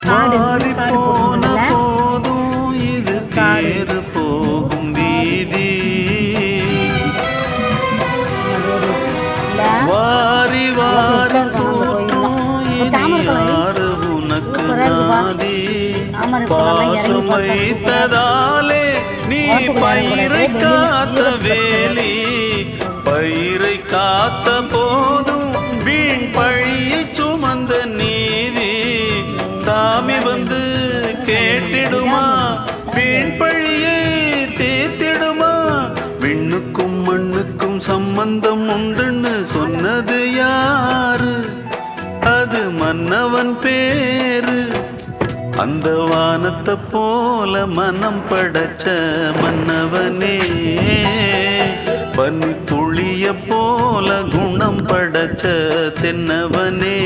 மாறி போன போதும் இது தேறு போகும் வீதி. வாரி வாரி போட்டும் இனி யாரு உனக்கு நாதி. பாசம் வைத்ததாலே நீ பயிரை காத்த வேலி. பயிரை காத்த போதும் வீண் பழியை சுமந்த நீதி. சாமி வந்து கேட்டிடுமா வீண் பழியை தீர்த்திடுமா. விண்ணுக்கும் மண்ணுக்கும் சம்பந்தம் உண்டுன்னு சொன்னது யாரு? அது மன்னவன் பேரு. அந்த வானத்தை போல மனம் படைச்ச மன்னவனே. பனி துளிய போல குணம் படைச்ச தென்னவனே.